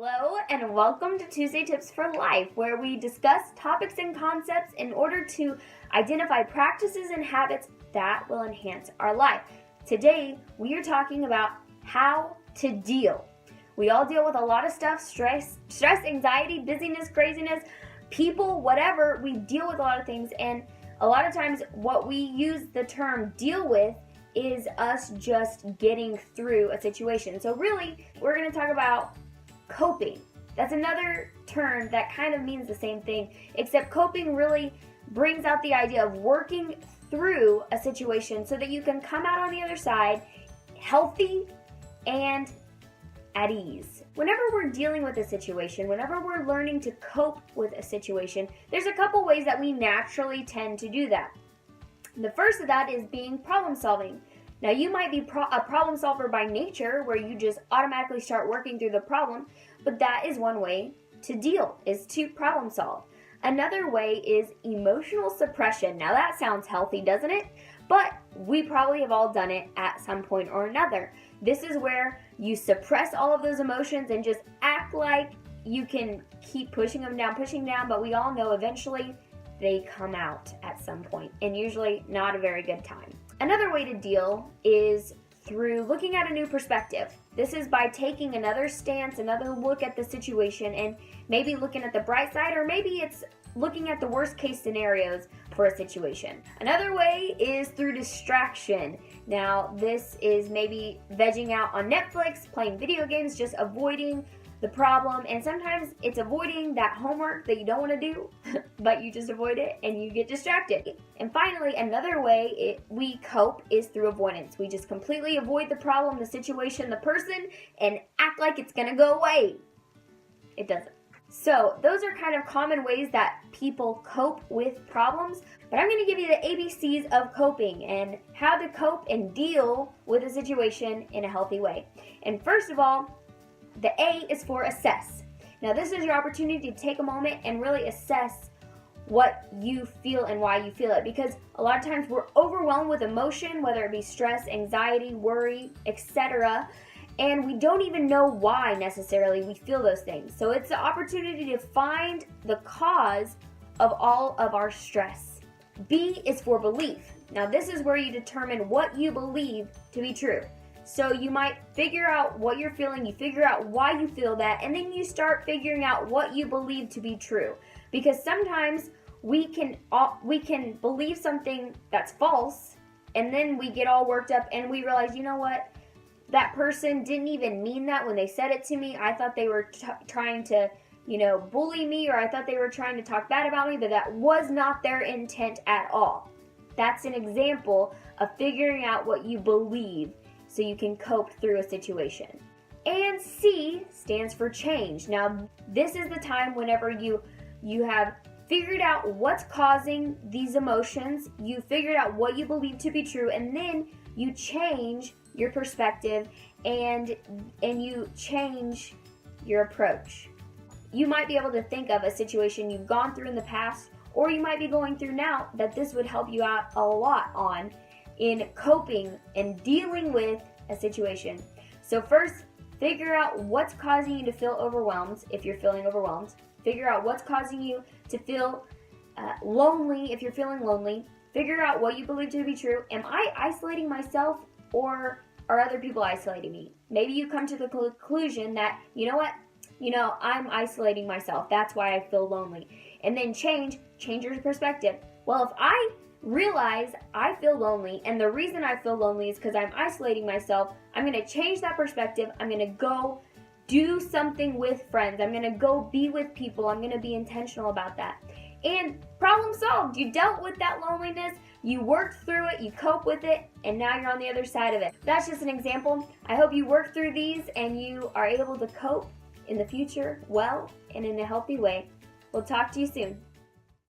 Hello and welcome to Tuesday Tips for Life, where we discuss topics and concepts in order to identify practices and habits that will enhance our life. Today, we are talking about how to deal. We all deal with a lot of stuff, stress, anxiety, busyness, craziness, people, whatever. We deal with a lot of things, and a lot of times what we use the term deal with is us just getting through a situation. So really, we're going to talk about coping. That's another term that kind of means the same thing, except coping really brings out the idea of working through a situation so that you can come out on the other side healthy and at ease. Whenever we're dealing with a situation, whenever we're learning to cope with a situation, there's a couple ways that we naturally tend to do that. The first of that is being problem solving. Now, you might be a problem solver by nature, where you just automatically start working through the problem, but that is one way to deal, is to problem solve. Another way is emotional suppression. Now, that sounds healthy, doesn't it? But we probably have all done it at some point or another. This is where you suppress all of those emotions and just act like you can keep pushing them down, but we all know eventually they come out at some point, and usually not a very good time. Another way to deal is through looking at a new perspective. This is by taking another stance, another look at the situation, and maybe looking at the bright side, or maybe it's looking at the worst case scenarios for a situation. Another way is through distraction. Now, this is maybe vegging out on Netflix, playing video games, just avoiding the problem, and sometimes it's avoiding that homework that you don't want to do, but you just avoid it and you get distracted. And finally, another way we cope is through avoidance. We just completely avoid the problem, the situation, the person, and act like it's gonna go away. It doesn't. So those are kind of common ways that people cope with problems, but I'm gonna give you the ABCs of coping and how to cope and deal with a situation in a healthy way. And first of all, the A is for assess. Now, this is your opportunity to take a moment and really assess what you feel and why you feel it, because a lot of times we're overwhelmed with emotion, whether it be stress, anxiety, worry, etc., and we don't even know why necessarily we feel those things. So it's the opportunity to find the cause of all of our stress. B is for belief. Now, this is where you determine what you believe to be true. So you might figure out what you're feeling, you figure out why you feel that, and then you start figuring out what you believe to be true. Because sometimes we can believe something that's false, and then we get all worked up and we realize, you know what? That person didn't even mean that when they said it to me. I thought they were trying to, bully me, or I thought they were trying to talk bad about me, but that was not their intent at all. That's an example of figuring out what you believe, so you can cope through a situation. And C stands for change. Now, this is the time whenever you have figured out what's causing these emotions, you figured out what you believe to be true, and then you change your perspective and you change your approach. You might be able to think of a situation you've gone through in the past, or you might be going through now, that this would help you out a lot on in coping and dealing with a situation. So first, figure out what's causing you to feel overwhelmed if you're feeling overwhelmed. Figure out what's causing you to feel lonely if you're feeling lonely. Figure out what you believe to be true. Am I isolating myself, or are other people isolating me? Maybe you come to the conclusion that, you know what? I'm isolating myself. That's why I feel lonely. And then change your perspective. Well, if I realize I feel lonely, and the reason I feel lonely is because I'm isolating myself, I'm going to change that perspective. I'm going to go do something with friends. I'm going to go be with people. I'm going to be intentional about that. And problem solved. You dealt with that loneliness, you worked through it, you cope with it, and now you're on the other side of it. That's just an example. I hope you work through these and you are able to cope in the future well and in a healthy way. We'll talk to you soon.